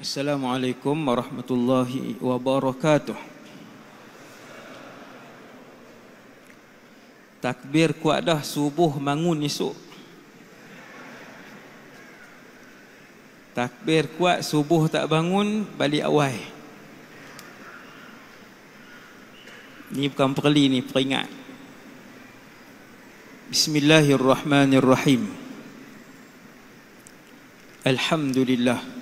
Assalamualaikum warahmatullahi wabarakatuh. Takbir kuat dah, subuh bangun esok. Takbir kuat, subuh tak bangun, balik awal. Ni bukan perli, ni peringat. Bismillahirrahmanirrahim. Alhamdulillah.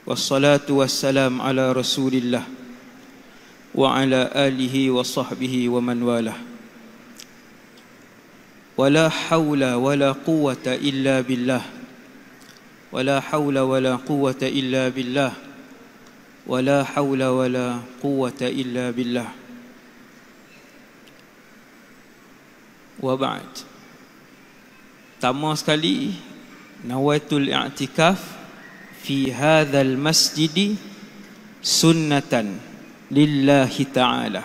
Wassalatu wassalam ala rasulillah wa ala alihi wa sahbihi wa man walah. Wala hawla wala quwwata illa billah. Wala hawla wala quwwata illa billah. Wala hawla wala quwwata illa billah. Wa ba'd. Pertama sekali, nawaitul i'tikaf fi hadzal masjid sunnatan lillahi ta'ala.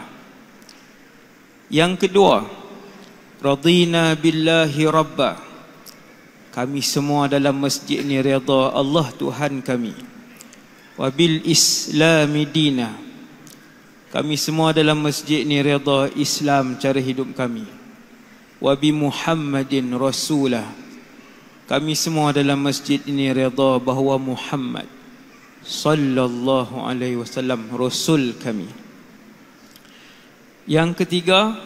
Yang kedua, radina billahi rabba. Kami semua dalam masjid ni redha Allah Tuhan kami. Wa bil islami dina. Kami semua dalam masjid ni redha Islam cara hidup kami. Wa bi Muhammadin rasulah. Kami semua dalam masjid ini redha bahawa Muhammad sallallahu alaihi wasallam rasul kami. Yang ketiga,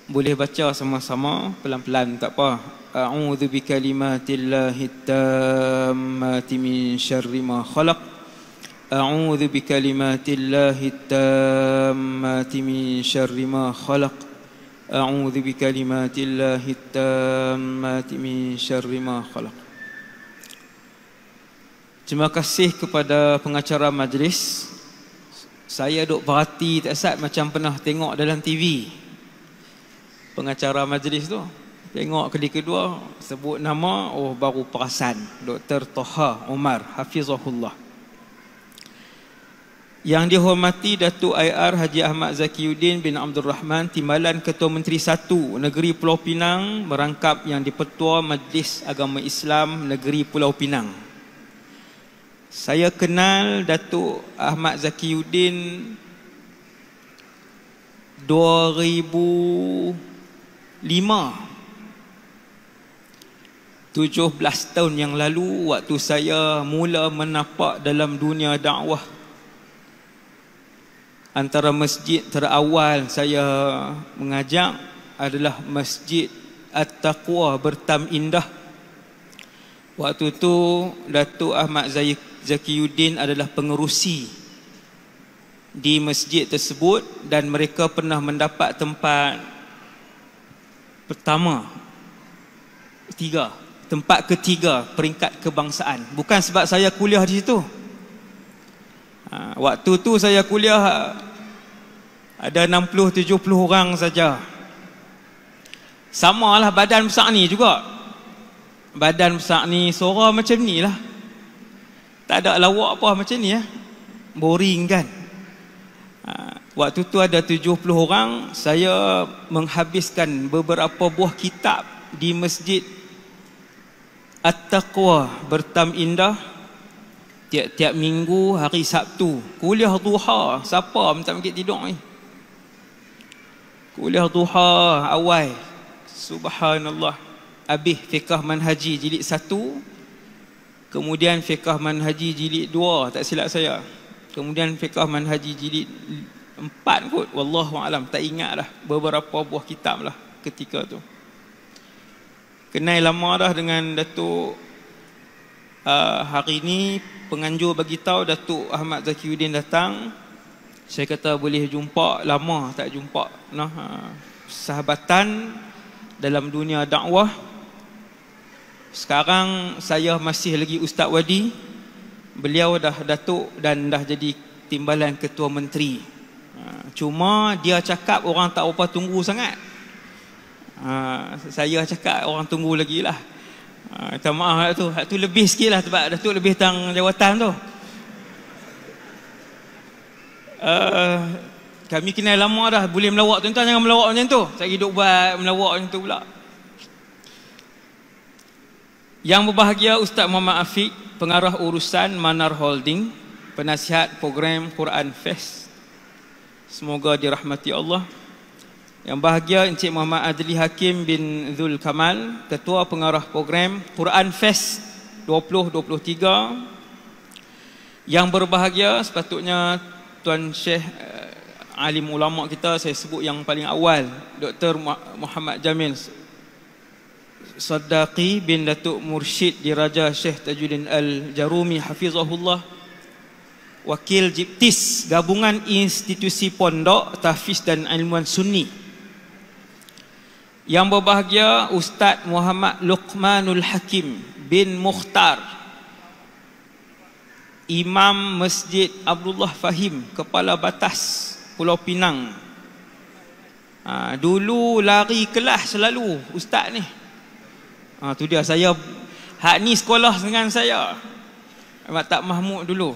boleh baca sama-sama pelan-pelan tak apa. A'udzu bikalimatillahi tammati min syarri ma khalaq. A'udzu bikalimatillahi tammati min syarri ma khalaq. A'udzu bikalimatillahi tammati min syarri ma khalaq. Terima kasih kepada pengacara majlis. Saya duk perhati tak sat macam pernah tengok dalam TV. Pengacara majlis tu tengok kali kedua sebut nama, oh baru perasan, Dr. Toha Umar hafizahullah. Yang dihormati Datuk IR Haji Ahmad Zakiyuddin bin Abdul Rahman, Timbalan Ketua Menteri 1 Negeri Pulau Pinang, merangkap yang di-Pertua Majlis Agama Islam Negeri Pulau Pinang. Saya kenal Datuk Ahmad Zakiyuddin 2005, 17 tahun yang lalu, waktu saya mula menapak dalam dunia dakwah. Antara masjid terawal saya mengajak adalah Masjid At-Taqwa Bertam Indah. Waktu tu Datuk Ahmad Zakiyuddin adalah pengerusi di masjid tersebut dan mereka pernah mendapat tempat tempat ketiga peringkat kebangsaan. Bukan sebab saya kuliah di situ. Waktu tu saya kuliah ada 60-70 orang saja. Samalah badan besar ni juga. Badan besar ni suara macam ni lah. Tak ada lawak apa macam ni ya. Boring kan. Waktu tu ada 70 orang. Saya menghabiskan beberapa buah kitab di Masjid At-Taqwa Bertam Indah. Tiap-tiap minggu hari Sabtu kuliah duha. Siapa minta bangkit tidur ni? Kuliah duha awal. Subhanallah. Habis fiqh manhaji jilid 1. Kemudian fiqh manhaji jilid 2, tak silap saya. Kemudian fiqh manhaji jilid 4 kot. Wallahu alam, tak ingat dah. Beberapa buah kitab lah ketika tu. Kenal lama dah dengan Datuk. Hari ni penganjur bagi tahu Datuk Ahmad Zakiyuddin datang. Saya kata boleh jumpa, lama tak jumpa. Sahabatan dalam dunia dakwah. Sekarang saya masih lagi Ustaz Wadi. Beliau dah Datuk dan dah jadi Timbalan Ketua Menteri. Cuma dia cakap orang tak apa tunggu sangat. Saya cakap orang tunggu lagi lah. Minta maaf tu lebih sikit lah sebab Datuk lebih tang jawatan tu. Kami kenal lama dah. Boleh melawak tuan-tuan, jangan melawak macam tu. Saya hidup buat melawak macam tu pula. Yang berbahagia Ustaz Muhammad Afiq, pengarah urusan Manar Holding, penasihat program Quran Fest. Semoga dirahmati Allah. Yang bahagia Encik Muhammad Adli Hakim bin Zul Kamal, ketua pengarah program Quran Fest 2023. Yang berbahagia sepatutnya Tuan Syekh alim ulama kita, saya sebut yang paling awal, Dr. Muhammad Jamil Saddaqi bin Datuk Mursyid Diraja Syekh Tajuddin Al-Jarumi Hafizahullah, Wakil Jiptis Gabungan Institusi Pondok Tahfiz dan Ilmuwan Sunni. Yang berbahagia Ustaz Muhammad Luqmanul Hakim bin Mukhtar, Imam Masjid Abdullah Fahim, Kepala Batas Pulau Pinang. Dulu lari kelas selalu Ustaz ni. Tu dia, saya hak ni sekolah dengan saya, Tak Mahmud dulu.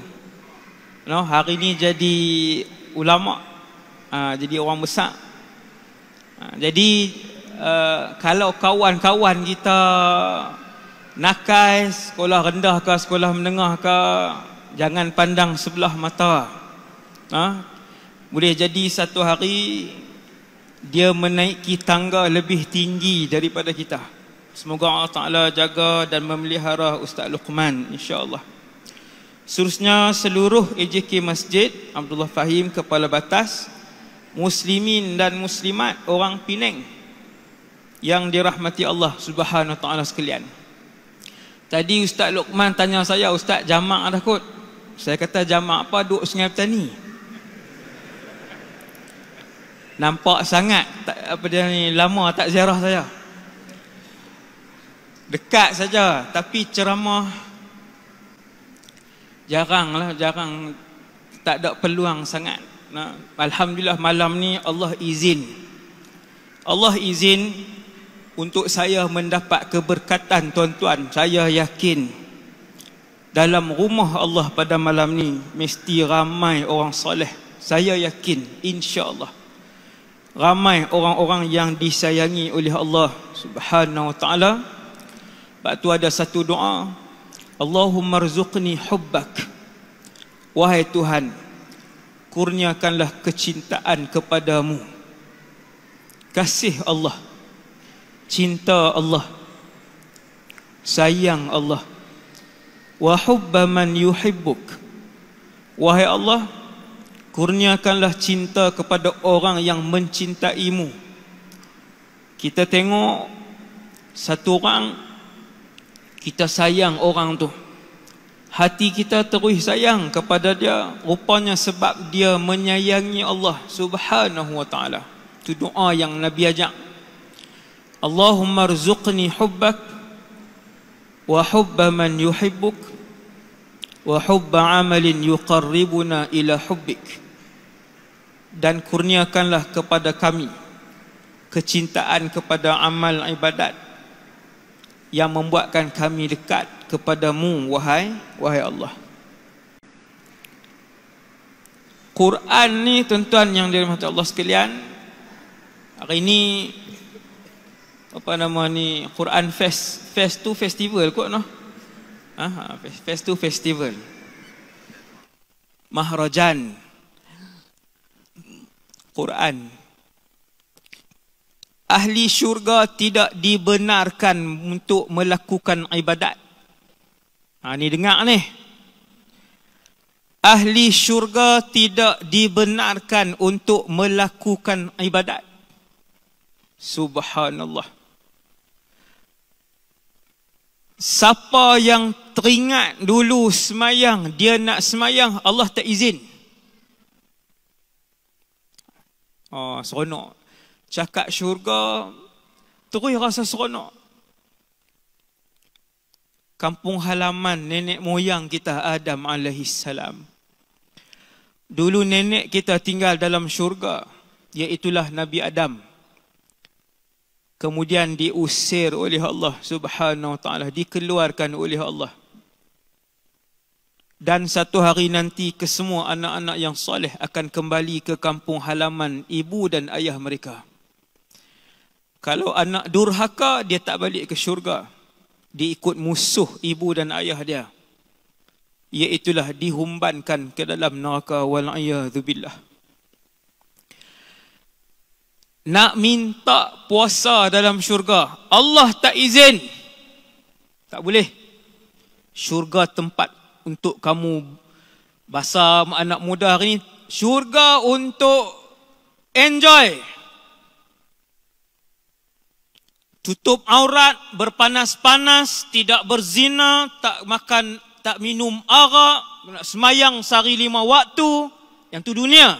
Hari ni jadi ulama, jadi orang besar. Jadi kalau kawan-kawan kita nakal, sekolah rendah ke sekolah menengah ke, jangan pandang sebelah mata. Boleh jadi satu hari dia menaiki tangga lebih tinggi daripada kita. Semoga Allah Ta'ala jaga dan memelihara Ustaz Luqman, insya-Allah. Seterusnya seluruh AJK Masjid Abdullah Fahim, Kepala Batas, muslimin dan muslimat orang Penang yang dirahmati Allah Subhanahu Wa Ta'ala sekalian. Tadi Ustaz Luqman tanya saya, Ustaz jamak dah kot? Saya kata jamak apa, duduk Sungai Petani. Nampak sangat apa dia ni, lama tak ziarah saya. Dekat saja, tapi ceramah jarang, tak ada peluang sangat. Alhamdulillah malam ni Allah izin untuk saya mendapat keberkatan tuan-tuan. Saya yakin dalam rumah Allah pada malam ni mesti ramai orang soleh. Saya yakin, insya-Allah ramai orang-orang yang disayangi oleh Allah Subhanahu Wa Ta'ala. Sebab tu ada satu doa, Allahumma rzuqni hubbak. Wahai Tuhan, kurniakanlah kecintaan kepadamu. Kasih Allah, cinta Allah, sayang Allah. Wa hubba man yuhibbuk. Wahai Allah, kurniakanlah cinta kepada orang yang mencintaimu. Kita tengok satu orang, kita sayang orang tu, hati kita terus sayang kepada dia, rupanya sebab dia menyayangi Allah Subhanahu Wa Ta'ala. Itu doa yang Nabi ajak. Allahumma rzuqni hubbak wa hubba man yuhibbuk wa hubba amalin yuqarribuna ila hubbik. Dan kurniakanlah kepada kami kecintaan kepada amal ibadat yang membuatkan kami dekat kepadamu, wahai Allah. Quran ni tuan-tuan yang dirahmati Allah sekalian, hari ni apa nama ni, Quran Fest tu festival kot noh. Fest tu festival. Mahrajan Quran. Ahli syurga tidak dibenarkan untuk melakukan ibadat. Ni dengar ni. Ahli syurga tidak dibenarkan untuk melakukan ibadat. Subhanallah. Siapa yang teringat dulu semayang, dia nak semayang, Allah tak izin. Seronok. Cakap syurga, terus rasa seronok. Kampung halaman nenek moyang kita Adam alaihissalam. Dulu nenek kita tinggal dalam syurga, iaitulah Nabi Adam. Kemudian diusir oleh Allah Subhanahu Wa Ta'ala, dikeluarkan oleh Allah. Dan satu hari nanti kesemua anak-anak yang soleh akan kembali ke kampung halaman ibu dan ayah mereka. Kalau anak durhaka, dia tak balik ke syurga. dia ikut musuh ibu dan ayah dia, iaitulah dihumbankan ke dalam neraka, wal'iyadzubillah. Nak minta puasa dalam syurga, Allah tak izin, tak boleh. Syurga tempat untuk kamu, bahasa anak muda hari ni, syurga untuk enjoy. Tutup aurat, berpanas-panas, tidak berzina, tak makan, tak minum arak, semayang sehari 5 waktu. Yang tu dunia.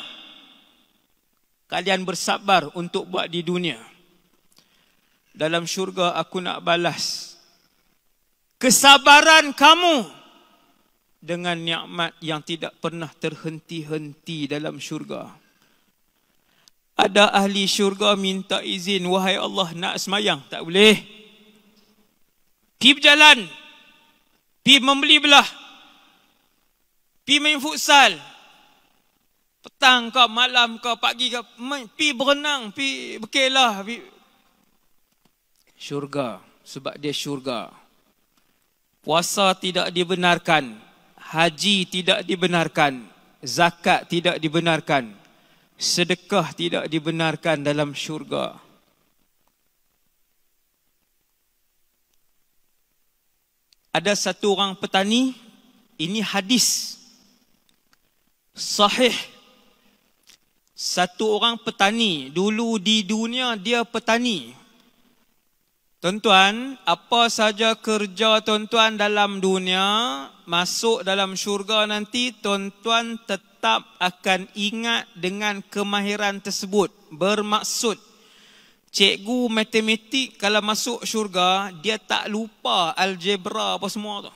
Kalian bersabar untuk buat di dunia. Dalam syurga aku nak balas kesabaran kamu dengan nikmat yang tidak pernah terhenti-henti dalam syurga. Ada ahli syurga minta izin, wahai Allah nak semayang, tak boleh. Pi berjalan, pi membeli belah, pi main futsal, petang ke, malam ke, pagi ke, pi berenang, pi berkelah, pi syurga, sebab dia syurga. Puasa tidak dibenarkan, haji tidak dibenarkan, zakat tidak dibenarkan, sedekah tidak dibenarkan dalam syurga. Ada satu orang petani, ini hadis sahih. Satu orang petani, dulu di dunia dia petani. Tuan-tuan, apa saja kerja tuan-tuan dalam dunia, masuk dalam syurga nanti, tuan-tuan tetap akan ingat dengan kemahiran tersebut. Bermaksud, cikgu matematik kalau masuk syurga, dia tak lupa algebra apa semua tu.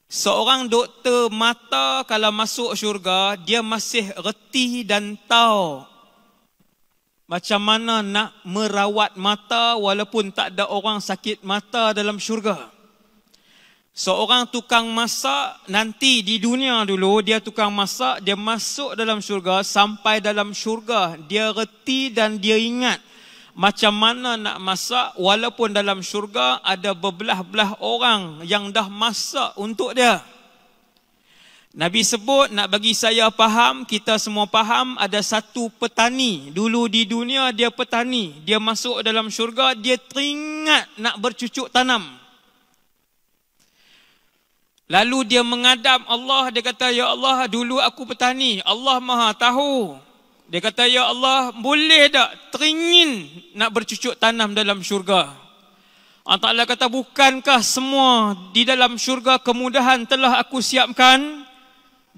Seorang doktor mata kalau masuk syurga, dia masih reti dan tahu macam mana nak merawat mata walaupun tak ada orang sakit mata dalam syurga. Seorang tukang masak nanti di dunia dulu, dia tukang masak, dia masuk dalam syurga, sampai dalam syurga dia reti dan dia ingat macam mana nak masak walaupun dalam syurga ada berbelah-belah orang yang dah masak untuk dia. Nabi sebut, nak bagi saya faham, kita semua faham, ada satu petani. Dulu di dunia dia petani. Dia masuk dalam syurga, dia teringat nak bercucuk tanam. Lalu dia mengadap Allah, dia kata, ya Allah, dulu aku petani. Allah Maha tahu. Dia kata, ya Allah, boleh tak teringin nak bercucuk tanam dalam syurga? Allah Ta'ala kata, bukankah semua di dalam syurga kemudahan telah aku siapkan?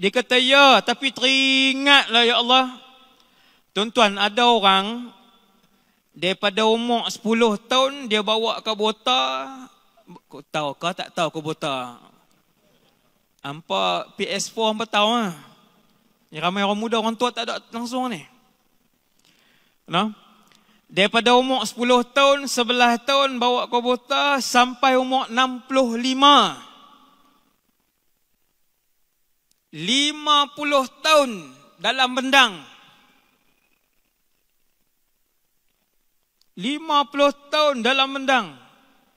Dia kata, ya, tapi teringatlah ya Allah. Tuan-tuan, ada orang daripada umur 10 tahun, dia bawa ke Bota. Kau tahu ke tak tahu ke Bota? Hampa PS4 hampa tahu lah. Ni ramai orang muda, orang tua tak ada langsung ni. No? Daripada umur 10 tahun, 11 tahun bawa ke Bota sampai umur 65. 50 tahun dalam bendang. 50 tahun dalam bendang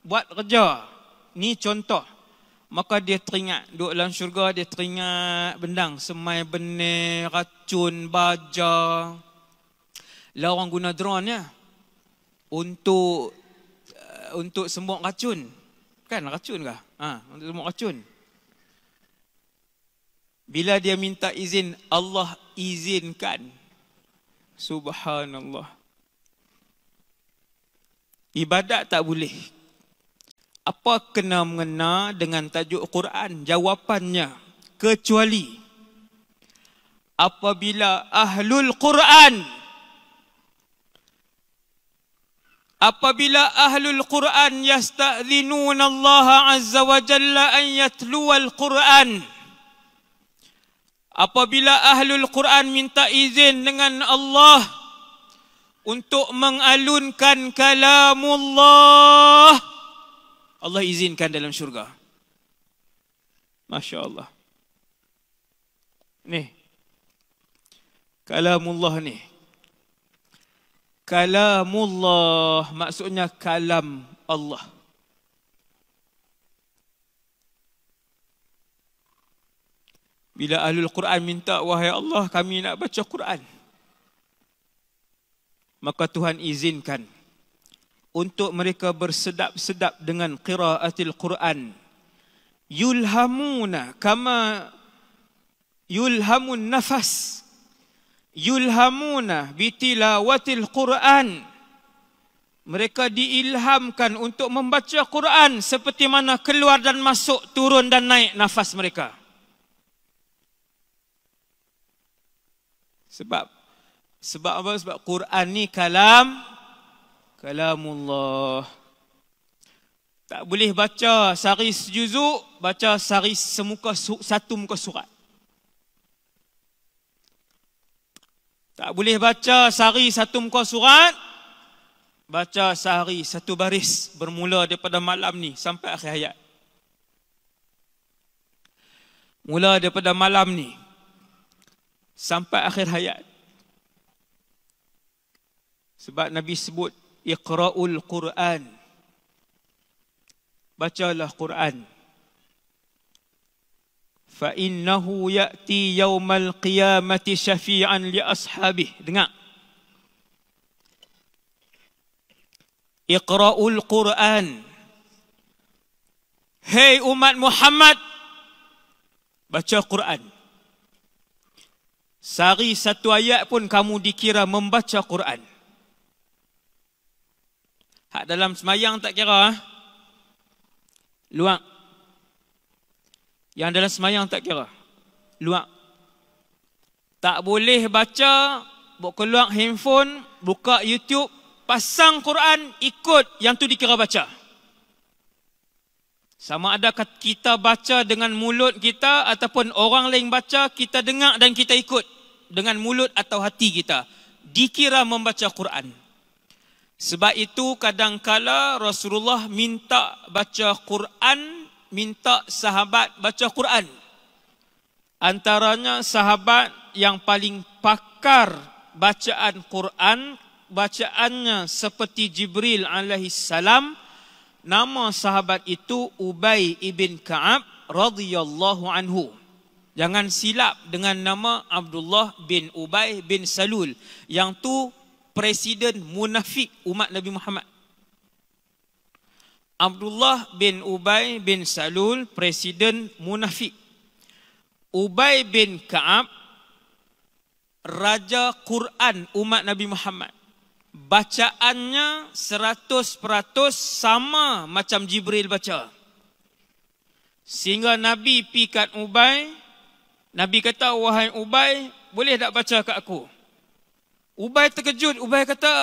buat kerja. Ni contoh. Maka dia teringat, duduk dalam syurga, dia teringat bendang, semai benih, racun, baja. Lah orang guna drone ya untuk sembok racun. Kan racun kah? Untuk sembok racun. Bila dia minta izin, Allah izinkan. Subhanallah. Ibadat tak boleh. Apa kena mengena dengan tajuk Quran? Jawapannya, kecuali apabila ahlul Quran, apabila ahlul Quran yasta'dhinuna Allah azza wa jalla an yatluwal Quran. Apabila ahlul Quran minta izin dengan Allah untuk mengalunkan kalamullah, Allah izinkan dalam syurga. Masya Allah. Ni kalamullah ni. Kalamullah maksudnya kalam Allah. Bila Ahlul Quran minta, wahai Allah, kami nak baca Quran, maka Tuhan izinkan untuk mereka bersedap-sedap dengan qiraatil Quran. Yulhamuna kama yulhamun nafas. Yulhamuna bitilawatil Quran. Mereka diilhamkan untuk membaca Quran seperti mana keluar dan masuk, turun dan naik nafas mereka. Sebab apa? Sebab Quran ni kalamullah. Tak boleh baca sehari sejuzuk, baca sehari satu muka surat. Tak boleh baca sehari satu muka surat, baca sehari satu baris, bermula daripada malam ni sampai akhir hayat. Mula daripada malam ni sampai akhir hayat. Sebab Nabi sebut iqra'ul Quran. Bacalah Quran. Fa innahu ya'ti yaumal qiyamati syafi'an li ashabih. Dengar. Iqra'ul Quran. Hei umat Muhammad, baca Quran. Sehari satu ayat pun kamu dikira membaca Quran. Hak dalam semayang tak kira. Luang. Yang dalam semayang tak kira. Luang. Tak boleh baca, keluar handphone, buka YouTube, pasang Quran, ikut, yang tu dikira baca. Sama ada kita baca dengan mulut kita ataupun orang lain baca, kita dengar dan kita ikut dengan mulut atau hati kita, dikira membaca Quran. Sebab itu kadangkala Rasulullah minta baca Quran, minta sahabat baca Quran. Antaranya sahabat yang paling pakar bacaan Quran, bacaannya seperti Jibril alaihi salam. Nama sahabat itu Ubay ibn Ka'ab radhiyallahu anhu. Jangan silap dengan nama Abdullah bin Ubay bin Salul. Yang tu presiden munafik umat Nabi Muhammad. Abdullah bin Ubay bin Salul, presiden munafik. Ubay bin Ka'ab, raja Quran umat Nabi Muhammad. Bacaannya 100% sama macam Jibril baca. Sehingga Nabi pikat Ubay, Nabi kata, wahai Ubay, boleh tak baca kat aku? Ubay terkejut. Ubay kata,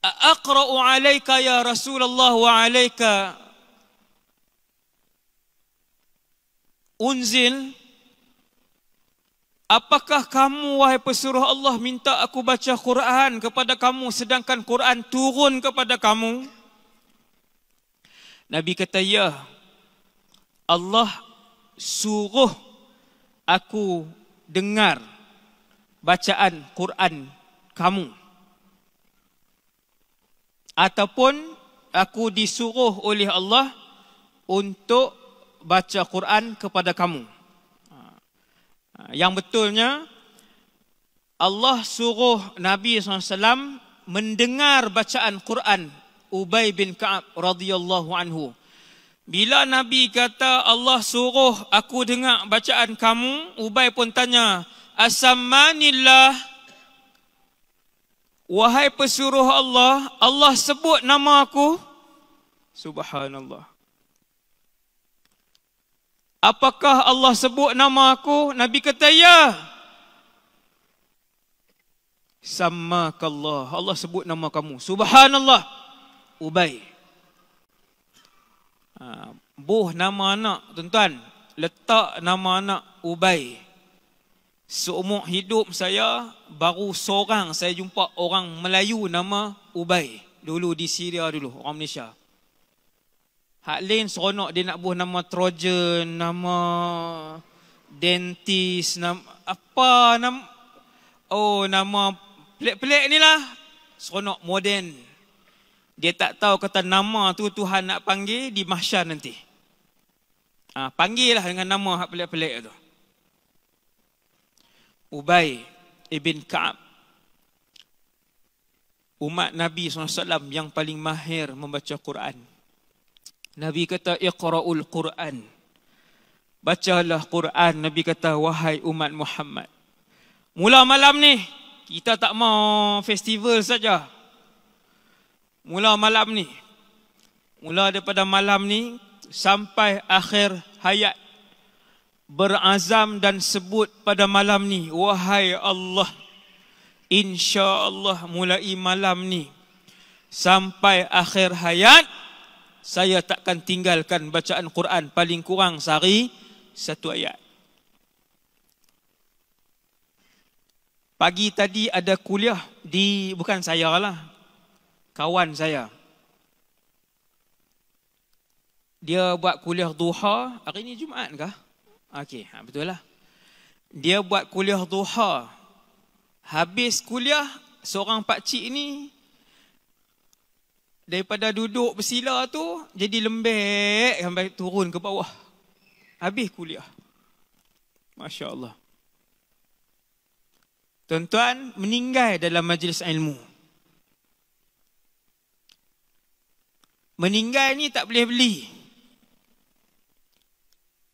aqra'u alaika ya Rasulullah wa alaika unzil. Apakah kamu, wahai pesuruh Allah, minta aku baca Quran kepada kamu sedangkan Quran turun kepada kamu? Nabi kata, ya, Allah suruh aku dengar bacaan Quran kamu, ataupun aku disuruh oleh Allah untuk baca Quran kepada kamu. Yang betulnya Allah suruh Nabi SAW mendengar bacaan Quran Ubay bin Ka'ab radhiyallahu anhu. Bila Nabi kata Allah suruh aku dengar bacaan kamu, Ubay pun tanya, asammanillah, wahai pesuruh Allah, Allah sebut nama aku? Subhanallah. Apakah Allah sebut nama aku? Nabi kata, ya. Sammakallah, Allah sebut nama kamu. Subhanallah. Ubay. Buh nama anak, tuan-tuan. Letak nama anak Ubay. Seumur hidup saya, baru seorang saya jumpa orang Melayu nama Ubay. Dulu di Syria dulu, orang Malaysia. Hak lain seronok dia nak buh nama Trojan, nama dentist, nama apa, nama, oh nama pelik-pelik ni lah. Seronok, moden. Dia tak tahu kata nama tu Tuhan nak panggil di mahsyar nanti. Panggil lah dengan nama hak pelik-pelik tu. Ubay ibn Ka'ab, umat Nabi SAW yang paling mahir membaca Quran. Nabi kata, iqra'ul Quran. Bacalah Quran. Nabi kata, wahai umat Muhammad. Mula malam ni, kita tak mau festival saja. Mula malam ni. Mula daripada malam ni sampai akhir hayat. Berazam dan sebut pada malam ni, wahai Allah, insya-Allah mulai malam ni sampai akhir hayat, saya takkan tinggalkan bacaan Quran paling kurang sehari 1 ayat. Pagi tadi ada kuliah di, bukan saya lah, kawan saya. Dia buat kuliah duha, hari ni Jumaat kah? Okey, betul lah. Dia buat kuliah duha. Habis kuliah, seorang pakcik ni daripada duduk bersila tu jadi lembek sampai turun ke bawah. Habis kuliah. Masya Allah. Tuan-tuan, meninggal dalam majlis ilmu. Meninggal ni tak boleh beli.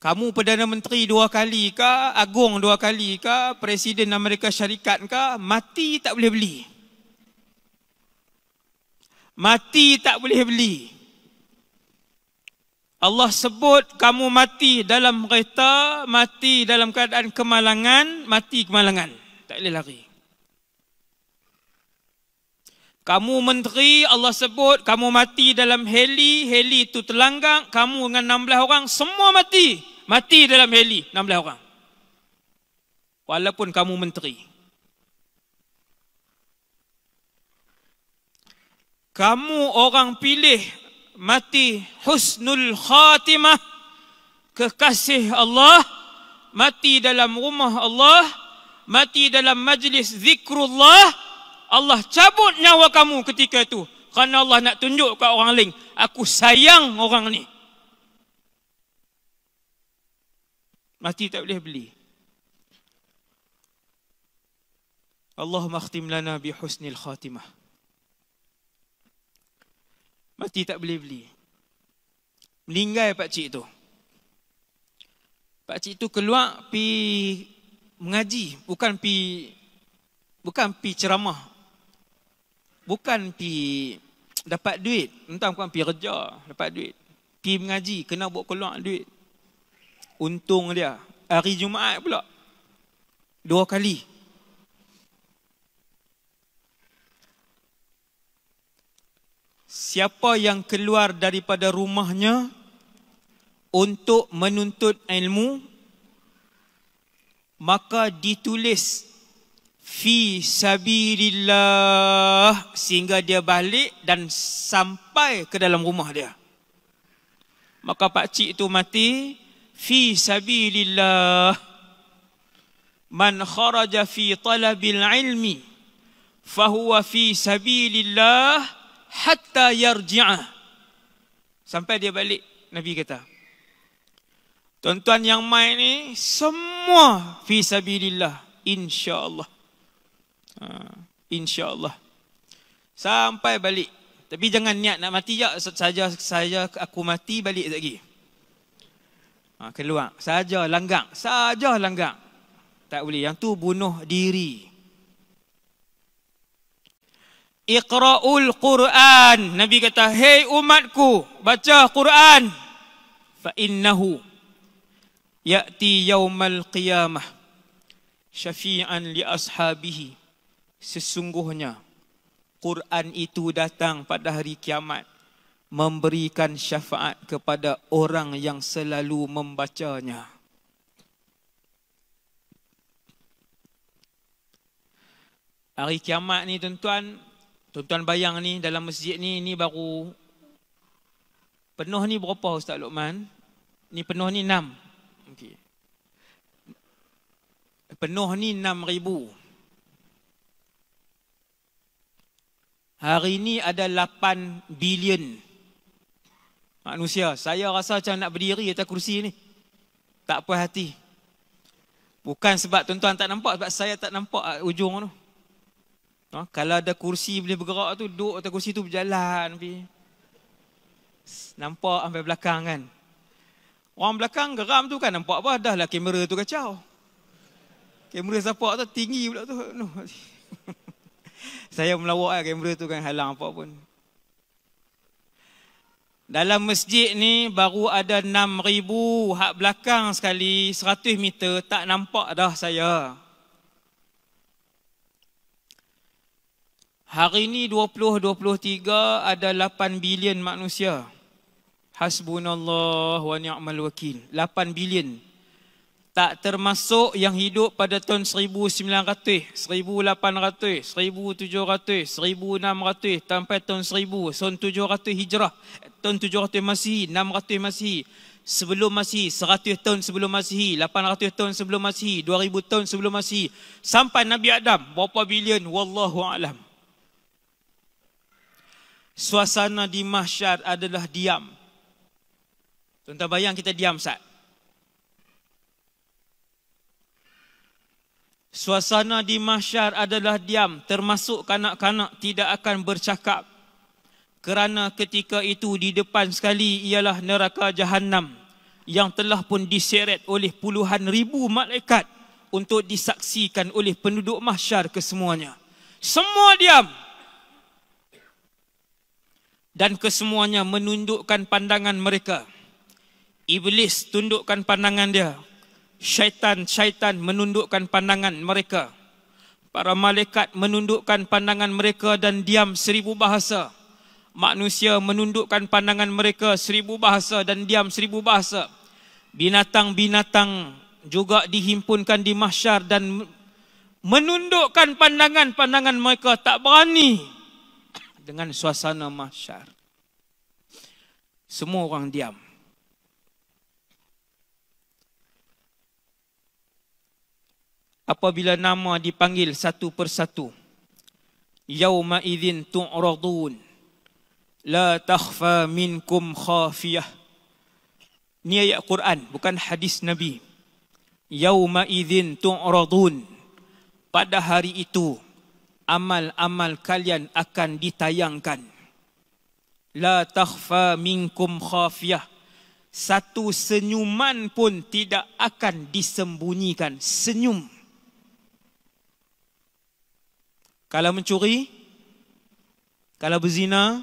Kamu Perdana Menteri 2 kali ke, Agung 2 kali ke, Presiden Amerika Syarikat ke, mati tak boleh beli. Mati tak boleh beli. Allah sebut kamu mati dalam kereta, mati dalam keadaan kemalangan, mati kemalangan. Tak boleh lari. Kamu menteri, Allah sebut kamu mati dalam heli, heli itu terlanggang, kamu dengan 16 orang semua mati. Mati dalam heli 16 orang. Walaupun kamu menteri. Kamu orang pilih mati husnul khatimah, kekasih Allah, mati dalam rumah Allah, mati dalam majlis zikrullah, Allah cabut nyawa kamu ketika itu. Kerana Allah nak tunjuk ke orang lain, aku sayang orang ni. Mati tak boleh beli. Allahumma khtim lana bi husnil khatimah. Mati tak boleh beli. Meninggal pakcik tu. Pakcik tu keluar pi mengaji, bukan pi ceramah. Bukan pi dapat duit, entah bukan pi kerja, dapat duit. Pi mengaji, kena buat keluar duit. Untung dia, hari Jumaat pula 2 kali. Siapa yang keluar daripada rumahnya untuk menuntut ilmu, maka ditulis fi sabilillah sehingga dia balik dan sampai ke dalam rumah dia. Maka pakcik itu mati fi sabilillah. Man kharaja fi talabil ilmi fahuwa fi sabilillah hatta yarji'ah. Sampai dia balik, Nabi kata. Tuan-tuan yang main ni semua fi sabilillah, insya-Allah. Insya-Allah. Sampai balik. Tapi jangan niat nak mati je saja aku mati balik lagi. Keluar saja langgang, tak boleh. Yang tu bunuh diri. Iqra'ul Quran. Nabi kata, hei umatku, baca Quran. Fa innahu ya'ti yaumal qiyamah syafi'an li ashabihi. Sesungguhnya Quran itu datang pada hari kiamat, memberikan syafaat kepada orang yang selalu membacanya. Hari kiamat ni tuan-tuan bayang ni dalam masjid ni baru penuh ni berapa Ustaz Luqman? Ni penuh ni 6. Okey. Penuh ni 6,000. Hari ini ada 8 bilion manusia. Saya rasa macam nak berdiri atas kursi ni. Tak puas hati. Bukan sebab tuan-tuan tak nampak, sebab saya tak nampak ujung tu. Kalau ada kursi boleh bergerak tu, duduk atas kursi tu berjalan. Nampak sampai belakang kan. Orang belakang geram tu kan nampak apa, dah lah kamera tu kacau. Kamera siapa tu tinggi pula tu. Saya melawak lah kamera tu kan halang apa pun. Dalam masjid ni baru ada 6,000, hak belakang sekali 100 meter tak nampak dah saya. Hari ni 2023 ada 8 bilion manusia. Hasbunallah wa ni'mal wakil. 8 bilion. Tak termasuk yang hidup pada tahun 1900, 1800, 1700, 1600 sampai tahun 1000, tahun 700 Hijrah, tahun 700 Masihi, 600 Masihi, sebelum Masihi, 100 tahun sebelum Masihi, 800 tahun sebelum Masihi, 2000 tahun sebelum Masihi, sampai Nabi Adam, berapa bilion wallahu alam. Suasana di mahsyar adalah diam. Tuan-tuan bayang kita diam sat. Suasana di mahsyar adalah diam, termasuk kanak-kanak tidak akan bercakap. Kerana ketika itu di depan sekali ialah neraka Jahannam yang telah pun diseret oleh puluhan ribu malaikat untuk disaksikan oleh penduduk mahsyar kesemuanya. Semua diam. Dan kesemuanya menundukkan pandangan mereka. Iblis tundukkan pandangan dia. Syaitan menundukkan pandangan mereka. Para malaikat menundukkan pandangan mereka dan diam 1000 bahasa. Manusia menundukkan pandangan mereka 1000 bahasa dan diam 1000 bahasa. Binatang-binatang juga dihimpunkan di mahsyar dan menundukkan pandangan-pandangan mereka, tak berani dengan suasana mahsyar. Semua orang diam. Apabila nama dipanggil satu persatu, yauma idzin tu'radun la takhfa minkum khafiyah. Ini ayat Quran, bukan hadis Nabi. Yauma idzin tu'radun, pada hari itu amal-amal kalian akan ditayangkan. La takhfa minkum khafiyah, satu senyuman pun tidak akan disembunyikan. Senyum. Kalau mencuri, kalau berzina,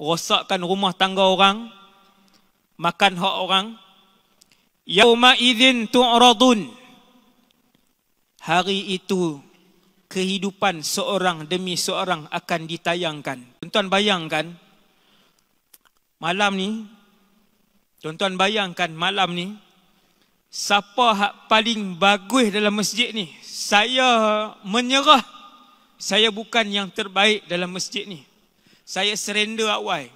rosakkan rumah tangga orang, makan hak orang, yauma idzin tu'radun, hari itu kehidupan seorang demi seorang akan ditayangkan. Tuan-tuan bayangkan malam ni, tuan-tuan bayangkan malam ni, siapa hak paling bagus dalam masjid ni? Saya menyerah. Saya bukan yang terbaik dalam masjid ni. Saya surrender awal.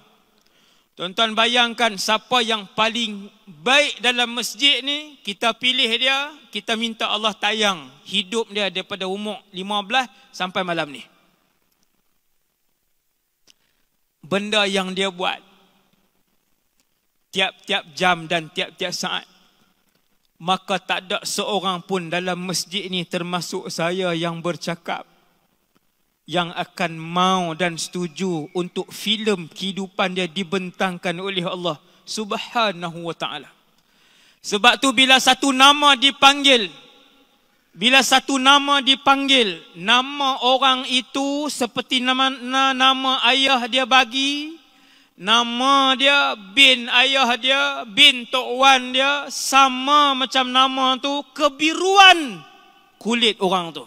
Tuan-tuan bayangkan siapa yang paling baik dalam masjid ni, kita pilih dia, kita minta Allah tayang hidup dia daripada umur 15 sampai malam ni. Benda yang dia buat tiap-tiap jam dan tiap-tiap saat, maka tak ada seorang pun dalam masjid ini termasuk saya yang bercakap yang akan mau dan setuju untuk filem kehidupan dia dibentangkan oleh Allah Subhanahu wa ta'ala. Sebab tu bila satu nama dipanggil, nama orang itu seperti nama ayah dia bagi, nama dia, bin ayah dia, bin tok wan dia, sama macam nama tu, kebiruan kulit orang tu.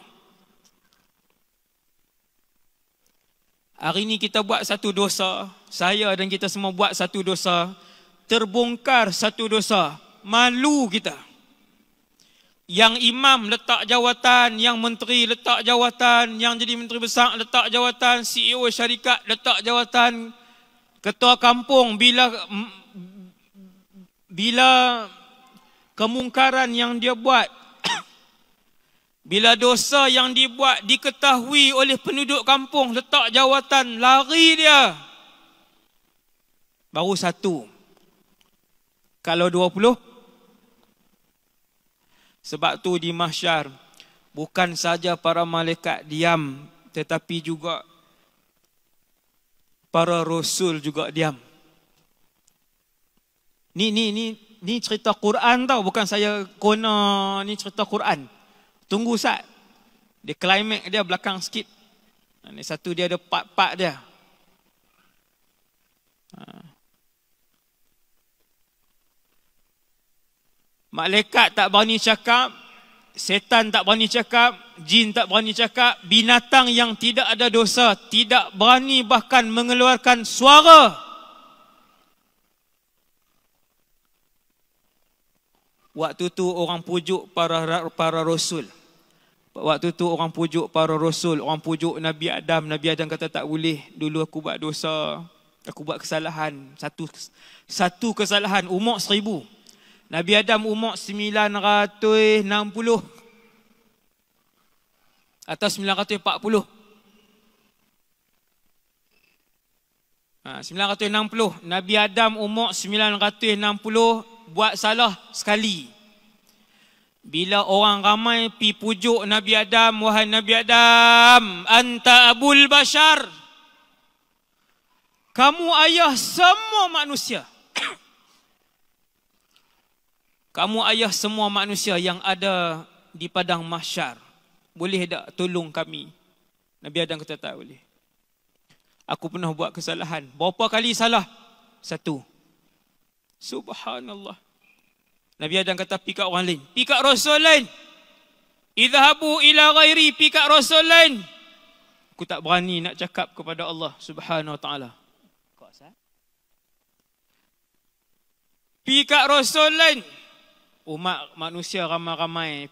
Hari ini kita buat satu dosa, saya dan kita semua buat satu dosa, terbongkar satu dosa, malu kita. Yang imam letak jawatan, yang menteri letak jawatan, yang jadi menteri besar letak jawatan, CEO syarikat letak jawatan, ketua kampung bila kemungkaran yang dia buat Bila dosa yang dibuat diketahui oleh penduduk kampung, letak jawatan, lari dia. Baru 1. Kalau 20. Sebab tu di mahsyar, bukan saja para malaikat diam, tetapi juga para rasul juga diam. Ni cerita Quran tau, bukan saya kona, ni cerita Quran. Tunggu sat. Dia climax dia belakang sikit. Ni satu dia ada part-part dia. Malaikat tak berani cakap, setan tak berani cakap, jin tak berani cakap, binatang yang tidak ada dosa tidak berani bahkan mengeluarkan suara. Waktu tu orang pujuk para rasul. Waktu tu orang pujuk para rasul, orang pujuk Nabi Adam. Nabi Adam kata tak boleh, dulu aku buat dosa, aku buat kesalahan. Satu kesalahan, umur 1000. Nabi Adam umur 960 atau 940. 960. Nabi Adam umur 960 buat salah sekali. Bila orang ramai pi pujuk Nabi Adam, wahai Nabi Adam, anta abul bashar, kamu ayah semua manusia. Kamu ayah semua manusia yang ada di padang mahsyar. Boleh tak tolong kami? Nabi Adam kata tak boleh. Aku pernah buat kesalahan. Berapa kali salah? 1. Subhanallah. Nabi Adam kata pi kat orang lain. Pi kat rasul lain. Idhabu ila ghairi, pi kat rasul lain. Aku tak berani nak cakap kepada Allah Subhanahu wa taala. Pi kat rasul lain. Umat manusia ramai-ramai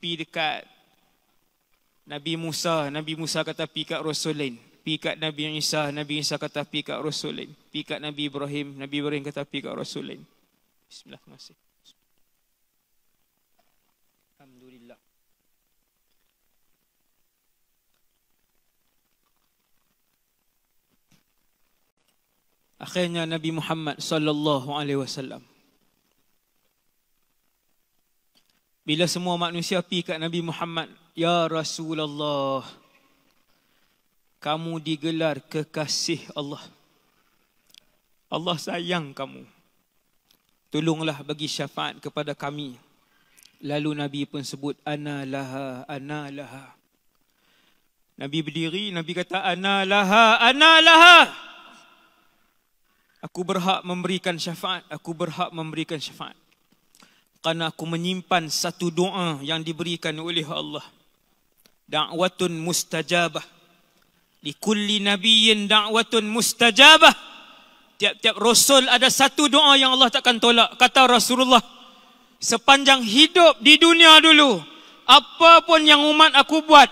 pi dekat Nabi Musa. Nabi Musa kata pi kat rasul lain. Pi kat Nabi Isa. Nabi Isa kata pi kat rasul lain. Pi kat Nabi Ibrahim. Nabi Ibrahim kata pi kat rasul lain. Bismillah. Terima kasih. Alhamdulillah. Akhirnya Nabi Muhammad sallallahu alaihi wasallam, bila semua manusia pi kat Nabi Muhammad, ya Rasulullah, kamu digelar kekasih Allah. Allah sayang kamu. Tolonglah bagi syafaat kepada kami. Lalu Nabi pun sebut, ana laha, ana laha. Nabi berdiri, Nabi kata, ana laha, ana laha. Aku berhak memberikan syafaat, aku berhak memberikan syafaat. Kerana aku menyimpan satu doa yang diberikan oleh Allah. Da'watun mustajabah. Likulli nabiyyin da'watun mustajabah. Tiap-tiap rasul ada satu doa yang Allah takkan tolak. Kata Rasulullah, sepanjang hidup di dunia dulu, apapun yang umat aku buat,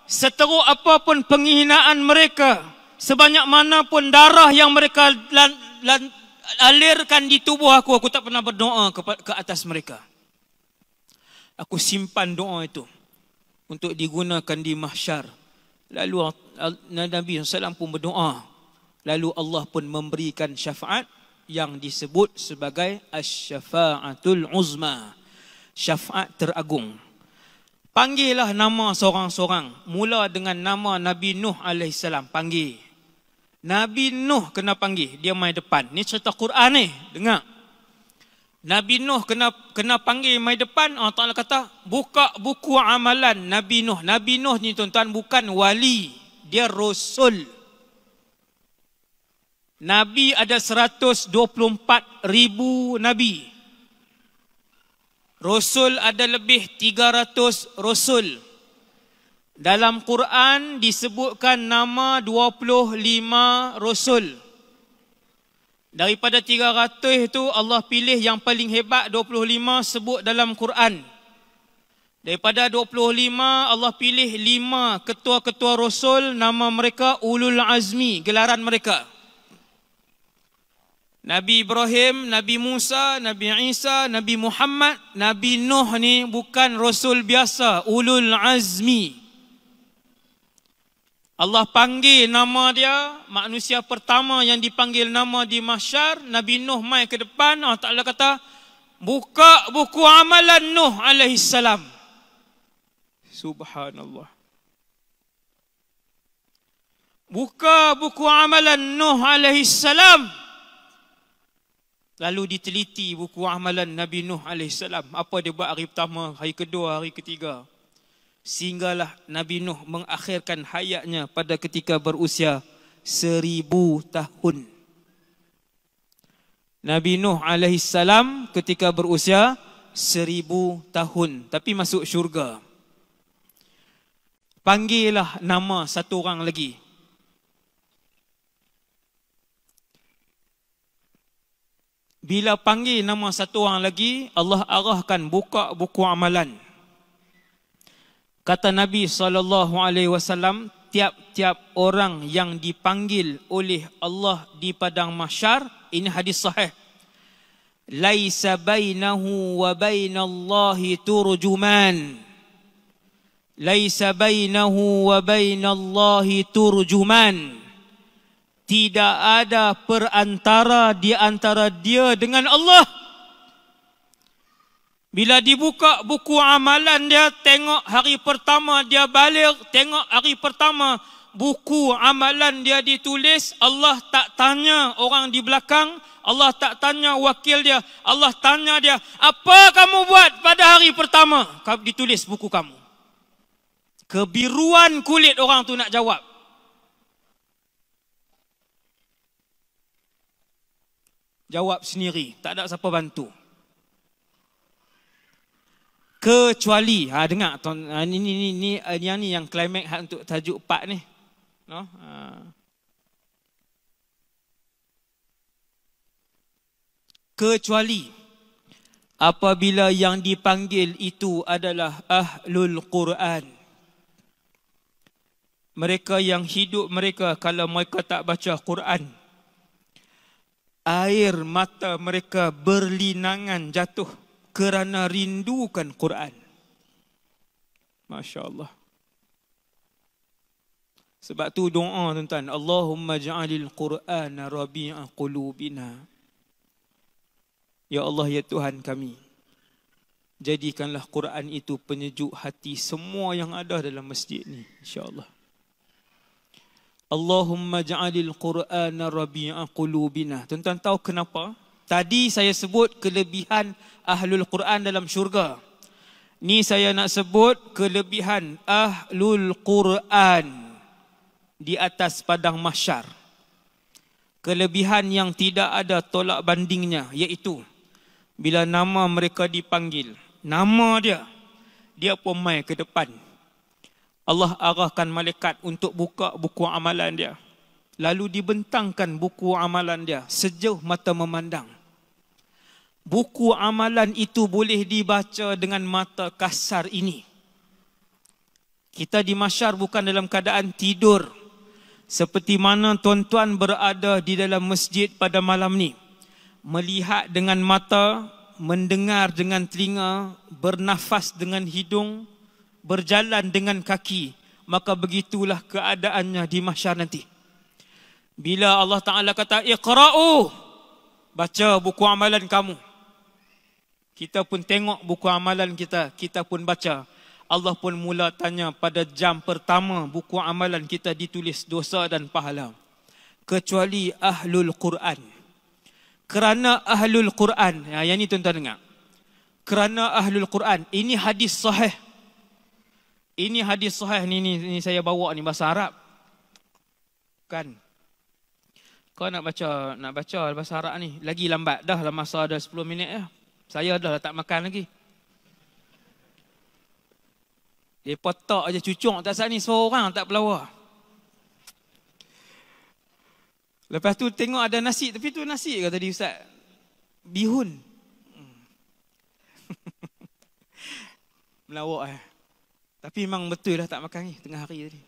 seteruk apapun penghinaan mereka, sebanyak mana pun darah yang mereka alirkan di tubuh aku tak pernah berdoa ke atas mereka. Aku simpan doa itu untuk digunakan di mahsyar. Lalu Nabi SAW pun berdoa. Lalu Allah pun memberikan syafaat yang disebut sebagai asy-syafa'atul uzma, syafaat teragung. Panggillah nama seorang-seorang. Mula dengan nama Nabi Nuh AS. Panggil. Nabi Nuh kena panggil, dia mai depan. Ni cerita Quran ni, dengar. Nabi Nuh kena panggil mai depan. Allah Taala kata, buka buku amalan Nabi Nuh. Nabi Nuh ni tuan-tuan bukan wali, dia rasul. Nabi ada 124,000 nabi. Rasul ada lebih 300 rasul. Dalam Quran disebutkan nama 25 rasul. Daripada 300 itu Allah pilih yang paling hebat 25 sebut dalam Quran. Daripada 25 Allah pilih 5 ketua-ketua rasul, nama mereka ulul azmi, gelaran mereka. Nabi Ibrahim, Nabi Musa, Nabi Isa, Nabi Muhammad, Nabi Nuh ni bukan rasul biasa, ulul azmi. Allah panggil nama dia, manusia pertama yang dipanggil nama di mahsyar, Nabi Nuh mai ke depan, Allah Ta'ala kata, buka buku amalan Nuh alaihi salam. Subhanallah. Buka buku amalan Nuh alaihi salam. Lalu diteliti buku amalan Nabi Nuh AS. Apa dia buat hari pertama, hari kedua, hari ketiga. Sehinggalah Nabi Nuh mengakhirkan hayatnya pada ketika berusia 1000 tahun. Nabi Nuh AS ketika berusia 1000 tahun. Tapi masuk syurga. Panggillah nama satu orang lagi. Bila panggil nama satu orang lagi, Allah arahkan buka buku amalan. Kata Nabi SAW, tiap-tiap orang yang dipanggil oleh Allah di padang mahsyar, ini hadis sahih. Laisa bainahu wa bainallahi turjuman. Laisa bainahu wa bainallahi turjuman. Tidak ada perantara di antara dia dengan Allah. Bila dibuka buku amalan dia, tengok hari pertama dia balik, tengok hari pertama buku amalan dia ditulis, Allah tak tanya orang di belakang, Allah tak tanya wakil dia, Allah tanya dia, apa kamu buat pada hari pertama? Ditulis buku kamu. Kebiruan kulit orang tu nak jawab. Jawab sendiri, tak ada siapa bantu. Kecuali, dengar ni yang climax untuk tajuk 4 ni. No? Kecuali apabila yang dipanggil itu adalah ahlul Quran. Mereka yang hidup mereka kalau mereka tak baca Quran, air mata mereka berlinangan jatuh kerana rindukan Quran. Masya Allah. Sebab tu doa tuan-tuan, Allahumma ja'alil Qur'ana rabi'a qulubina. Ya Allah, ya Tuhan kami, jadikanlah Quran itu penyejuk hati semua yang ada dalam masjid ni, insya-Allah. Allahumma ja'alil Qur'ana rabi'a qulubina. Tuan-tuan tahu kenapa? Tadi saya sebut kelebihan ahlul Quran dalam syurga. Ni saya nak sebut kelebihan ahlul Quran di atas padang mahsyar. Kelebihan yang tidak ada tolak bandingnya, iaitu bila nama mereka dipanggil, nama dia pun mai ke depan. Allah arahkan malaikat untuk buka buku amalan dia. Lalu dibentangkan buku amalan dia sejauh mata memandang. Buku amalan itu boleh dibaca dengan mata kasar ini. Kita di mahsyar bukan dalam keadaan tidur. Seperti mana tuan-tuan berada di dalam masjid pada malam ni. Melihat dengan mata, mendengar dengan telinga, bernafas dengan hidung, berjalan dengan kaki, maka begitulah keadaannya di mahsyar nanti. Bila Allah Ta'ala kata, Iqra'u, baca buku amalan kamu. Kita pun tengok buku amalan kita, kita pun baca. Allah pun mula tanya pada jam pertama buku amalan kita ditulis dosa dan pahala. Kecuali ahlul Quran. Kerana ahlul Quran, yang ni tuan-tuan dengar. Kerana ahlul Quran, ini hadis sahih. Ini hadis sahih ni saya bawa ni bahasa Arab. Kan? Kau nak baca bahasa Arab ni lagi lambat dah lah, masa ada 10 minit dah. Saya dah tak makan lagi. Dia potak aja cucuk tak sat ni seorang tak pelawar. Lepas tu tengok ada nasi, tapi tu nasi ke tadi Ustaz? Bihun. Melawak Tapi memang betul lah tak makan ni tengah hari tadi.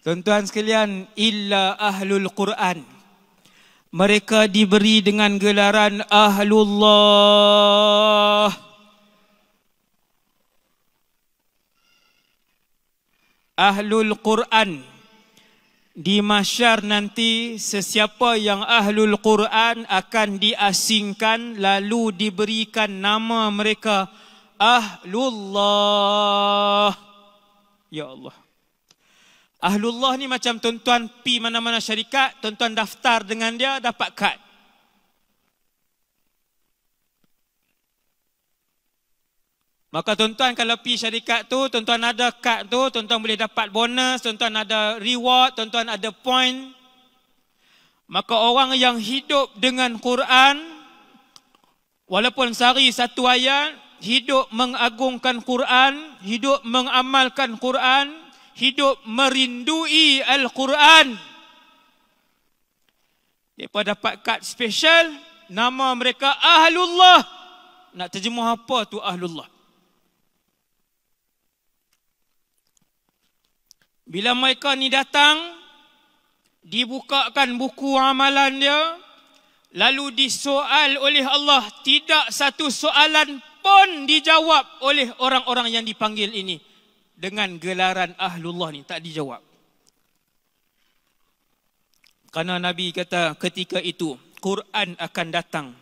Tuan-tuan sekalian, illa ahlul Quran. Mereka diberi dengan gelaran Ahlullah. Ahlul Quran. Di mahsyar nanti, sesiapa yang Ahlul Quran akan diasingkan, lalu diberikan nama mereka Ahlullah. Ya Allah. Ahlullah ni macam tuan-tuan pi mana-mana syarikat, tuan-tuan daftar dengan dia, dapat kad. Maka tuan-tuan kalau pi syarikat tu, tuan-tuan ada kad tu, tuan-tuan boleh dapat bonus, tuan-tuan ada reward, tuan-tuan ada point. Maka orang yang hidup dengan Quran, walaupun sehari satu ayat, hidup mengagungkan Quran, hidup mengamalkan Quran, hidup merindui Al-Quran, mereka dapat kad special, nama mereka Ahlullah. Nak terjemah apa tu Ahlullah? Bila mereka ni datang, dibukakan buku amalan dia, lalu disoal oleh Allah, tidak satu soalan pun dijawab oleh orang-orang yang dipanggil ini. Dengan gelaran Ahlullah ni, tak dijawab. Karena Nabi kata ketika itu, Quran akan datang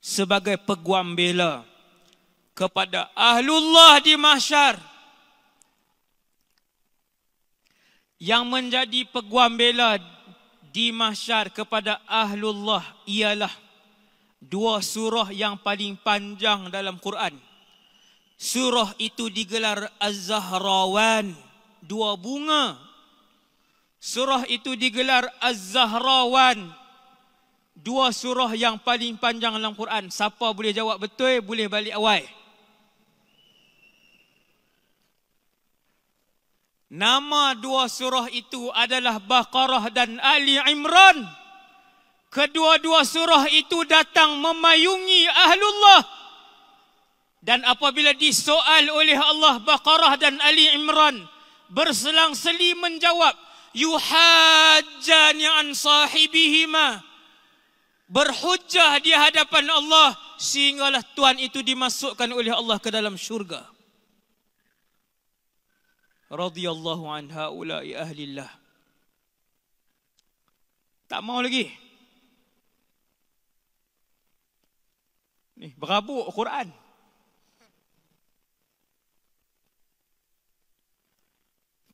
sebagai peguam bela kepada Ahlullah di mahsyar. Yang menjadi peguam bela di mahsyar kepada Ahlullah ialah dua surah yang paling panjang dalam Quran. Surah itu digelar Az-Zahrawan, dua bunga. Surah itu digelar Az-Zahrawan, dua surah yang paling panjang dalam Quran. Siapa boleh jawab betul, boleh balik awal. Nama dua surah itu adalah Baqarah dan Ali Imran. Kedua-dua surah itu datang memayungi Ahlullah. Dan apabila disoal oleh Allah Baqarah dan Ali Imran, berselang-seli menjawab, yuhajjani an sahibihima, berhujjah di hadapan Allah, sehinggalah tuan itu dimasukkan oleh Allah ke dalam syurga. Radhiyallahu an haula'i ahlillah. Tak mau lagi. Ni berabuk Quran.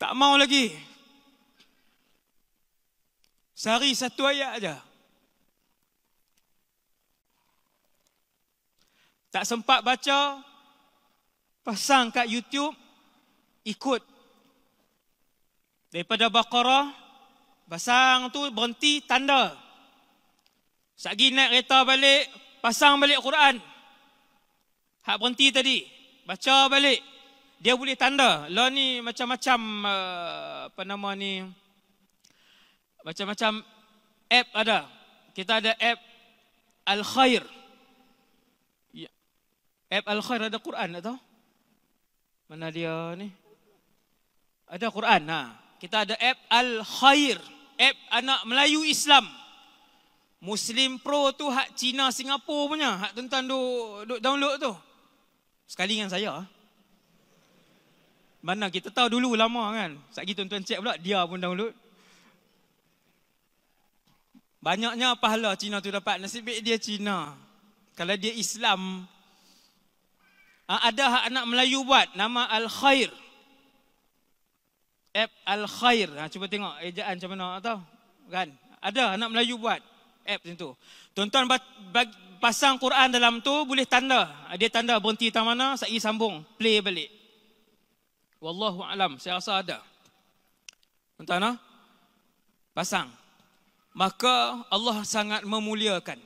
Tak mau lagi. Sehari satu ayat aja. Tak sempat baca, pasang kat YouTube, ikut. Daripada Baqarah, pasang tu berhenti, tanda. Sagi naik kereta balik, pasang balik Quran. Hak berhenti tadi, baca balik. Dia boleh tanda. Lah ni macam-macam apa nama ni? Macam-macam app ada. Kita ada app Al-Khair. Ya. App Al-Khair ada Quran tak tahu? Mana dia ni? Ada Quran. Nah, kita ada app Al-Khair, app anak Melayu Islam. Muslim Pro tu hak Cina Singapura punya. Hak tuan-tuan duk download tu. Sekali dengan saya. Mana kita tahu dulu lama kan. Sekali tuan-tuan cek pula, dia pun download. Banyaknya pahala Cina tu dapat. Nasib baik dia Cina. Kalau dia Islam, ada hak anak Melayu buat, nama Al-Khair. App Al-Khair. Cuba tengok ejaan macam mana tahu. Kan? Ada anak Melayu buat app macam tu. Tuan-tuan pasang Quran dalam tu, boleh tanda. Dia tanda berhenti tang mana, saya sambung, play balik. Wallahu alam, saya rasa ada. Tuan-tuan, pasang. Maka Allah sangat memuliakan.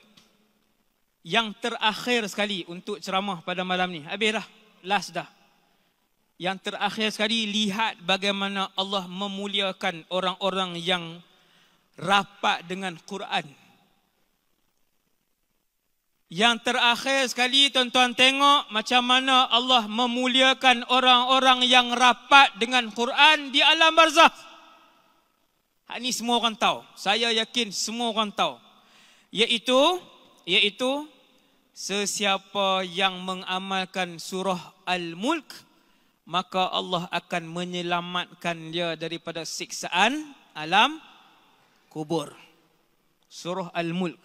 Yang terakhir sekali untuk ceramah pada malam ni. Habis dah, last dah. Yang terakhir sekali, lihat bagaimana Allah memuliakan orang-orang yang rapat dengan Quran. Yang terakhir sekali, tuan-tuan tengok macam mana Allah memuliakan orang-orang yang rapat dengan Quran di alam barzakh. Hak ni semua orang tahu. Saya yakin semua orang tahu. Iaitu sesiapa yang mengamalkan surah Al-Mulk, maka Allah akan menyelamatkan dia daripada siksaan alam kubur. Surah Al-Mulk.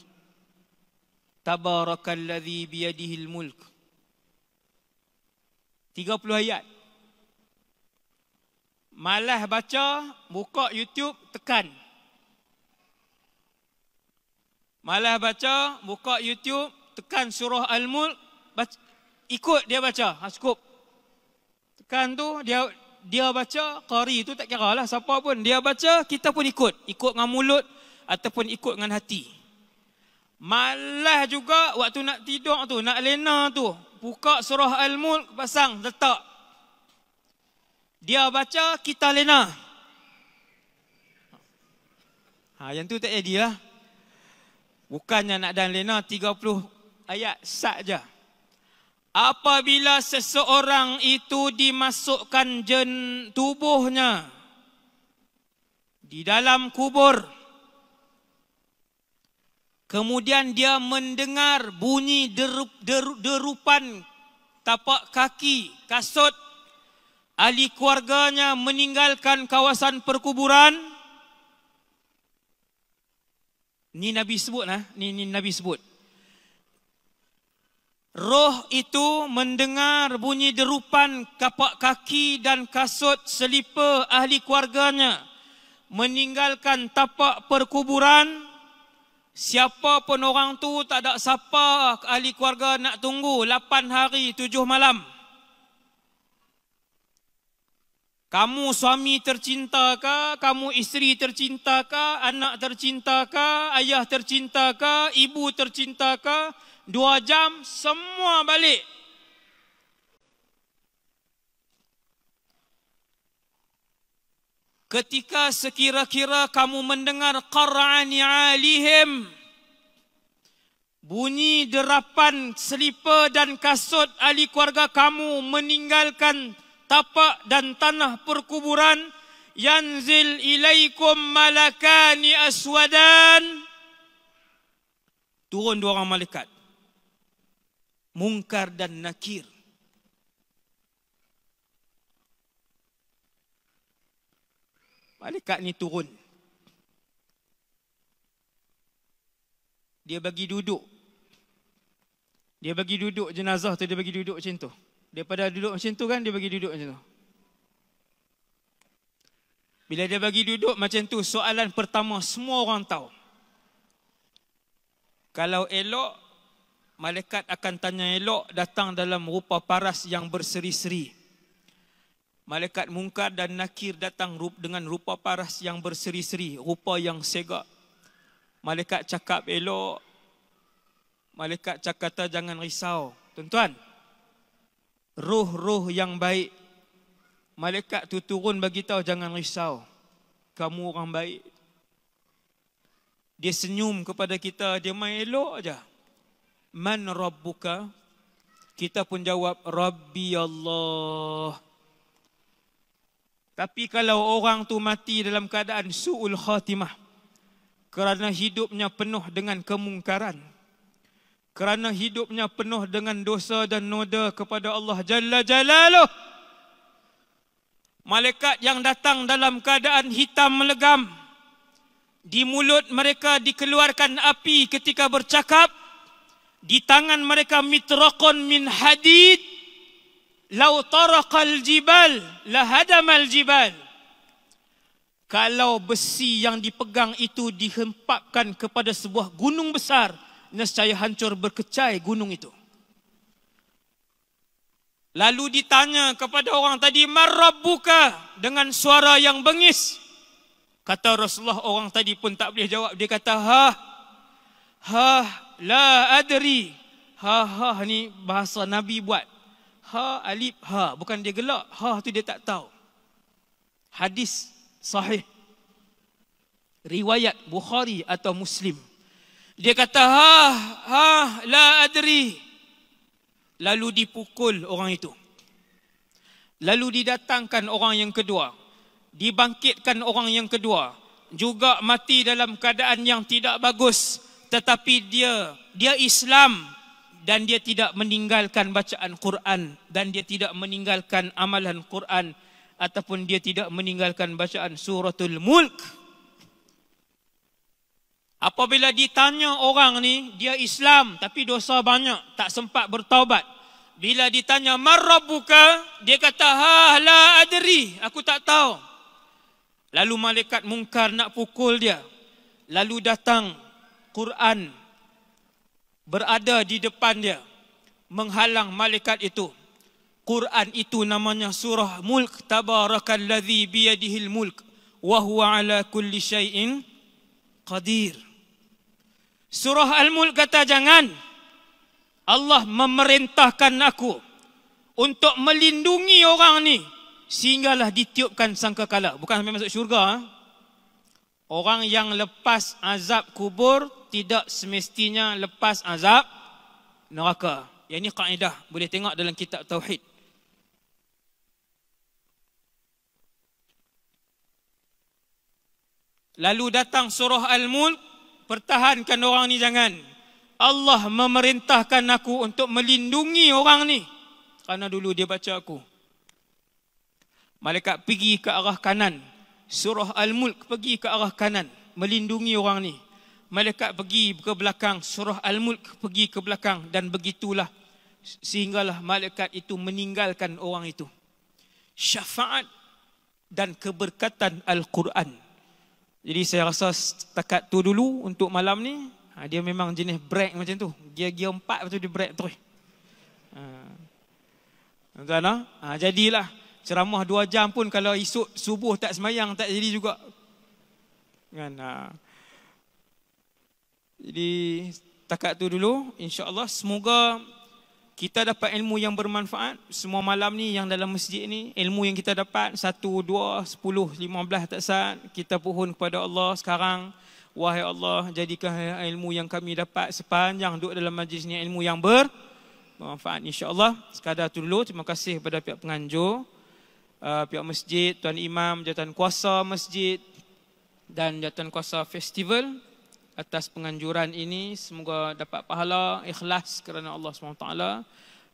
Tabarakalladzi biyadihil mulk. 30 ayat. Malas baca, buka YouTube, tekan. Malas baca, buka YouTube, tekan surah Al-Mulk, ikut dia baca. Cukup. Tekan tu, dia baca, qari tu tak kira lah siapa pun. Dia baca, kita pun ikut. Ikut dengan mulut ataupun ikut dengan hati. Malas juga waktu nak tidur tu, nak lena tu, buka surah Al-Mulk, pasang, letak. Dia baca, kita lena. Yang tu tak jadilah. Bukannya nak dan lena 30 ayat sat je. Apabila seseorang itu dimasukkan tubuhnya di dalam kubur, kemudian dia mendengar bunyi derupan tapak kaki, kasut ahli keluarganya meninggalkan kawasan perkuburan. Ni Nabi sebut lah, ni Nabi sebut. Roh itu mendengar bunyi derupan tapak kaki dan kasut selipar ahli keluarganya meninggalkan tapak perkuburan. Siapa pun orang tu, tak ada siapa ahli keluarga nak tunggu 8 hari 7 malam. Kamu suami tercinta ke, kamu isteri tercinta ke, anak tercinta ke, ayah tercinta ke, ibu tercinta ke, 2 jam semua balik. Ketika sekira-kira kamu mendengar qara'ani alihim, bunyi derapan selipar dan kasut ahli keluarga kamu meninggalkan tapak dan tanah perkuburan, yanzil ilaikum malakani aswadan, turun 2 orang malaikat, Munkar dan Nakir. Malaikat ni turun. Dia bagi duduk. Dia bagi duduk jenazah tu, dia bagi duduk macam tu. Daripada duduk macam tu kan, dia bagi duduk macam tu. Bila dia bagi duduk macam tu, soalan pertama semua orang tahu. Kalau elok, malaikat akan tanya elok, datang dalam rupa paras yang berseri-seri. Malaikat Munkar dan Nakir datang dengan rupa paras yang berseri-seri, rupa yang segak. Malaikat cakap elok, malaikat cakap jangan risau. Tuan-tuan, roh-roh yang baik, malaikat tu turun bagi tahu jangan risau, kamu orang baik. Dia senyum kepada kita, dia main elok aja. Man rabbuka? Kita pun jawab, Rabbi Allah. Tapi kalau orang tu mati dalam keadaan su'ul khatimah, kerana hidupnya penuh dengan kemungkaran, kerana hidupnya penuh dengan dosa dan noda kepada Allah Jalla Jalaluh, malaikat yang datang dalam keadaan hitam melegam, di mulut mereka dikeluarkan api ketika bercakap, di tangan mereka mitraqun min hadid, lau taraqal jibal lahadamal jibal. Kalau besi yang dipegang itu dihempapkan kepada sebuah gunung besar, nescaya hancur berkecai gunung itu. Lalu ditanya kepada orang tadi, man rabbuka, dengan suara yang bengis. Kata Rasulullah, orang tadi pun tak boleh jawab. Dia kata, la adri. Ni bahasa Nabi buat. Alif, bukan dia gelak. Tu dia tak tahu. Hadis sahih, riwayat Bukhari atau Muslim. Dia kata, la adri. Lalu dipukul orang itu. Lalu didatangkan orang yang kedua. Dibangkitkan orang yang kedua. juga mati dalam keadaan yang tidak bagus, tetapi dia Islam dan dia tidak meninggalkan bacaan Quran dan dia tidak meninggalkan amalan Quran ataupun dia tidak meninggalkan bacaan suratul Mulk. Apabila ditanya orang ni, dia Islam tapi dosa banyak, tak sempat bertaubat. Bila ditanya man rabbuka, dia kata la adri, aku tak tahu. Lalu malaikat mungkar nak pukul dia. Lalu datang Quran berada di depan dia, menghalang malaikat itu. Quran itu namanya surah Mulk. Tabarakalladzi biyadihil mulk wa huwa ala kulli syai'in qadir. Surah Al-Mulk kata jangan. Allah memerintahkan aku untuk melindungi orang ni sehinggalah ditiupkan sangkakala. Bukan sampai masuk syurga. Orang yang lepas azab kubur tidak semestinya lepas azab neraka. Yang ini kaedah, boleh tengok dalam kitab Tauhid. Lalu datang surah Al-Mulk, pertahankan orang ni jangan. Allah memerintahkan aku untuk melindungi orang ni kerana dulu dia baca aku. Malaikat pergi ke arah kanan. Surah Al-Mulk pergi ke arah kanan, melindungi orang ni. Malaikat pergi ke belakang, surah Al-Mulk pergi ke belakang, dan begitulah sehinggalah malaikat itu meninggalkan orang itu. Syafaat dan keberkatan Al-Quran. Jadi saya rasa setakat tu dulu untuk malam ni. Dia memang jenis break macam tu. Gear 4 lepas tu dia break terus. Tuan-tuan, jadilah ceramah 2 jam pun kalau esok subuh tak semayang tak jadi juga. Kan? Jadi setakat tu dulu, insya-Allah semoga kita dapat ilmu yang bermanfaat. Semua malam ni yang dalam masjid ni, ilmu yang kita dapat 1, 2, 10, 15 tak sat, kita pohon kepada Allah sekarang. Wahai Allah, jadikan ilmu yang kami dapat sepanjang duduk dalam majlis ni ilmu yang bermanfaat, insya-Allah. Sekadar tu dulu. Terima kasih kepada pihak penganjur, pihak masjid, tuan imam, jawatan kuasa masjid dan jawatan kuasa festival atas penganjuran ini. Semoga dapat pahala, ikhlas kerana Allah SWT.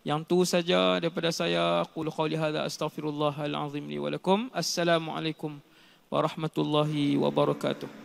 Yang tu saja daripada saya. Qul qawli hadza astaghfirullahal azim li wa lakum. Assalamualaikum warahmatullahi wabarakatuh.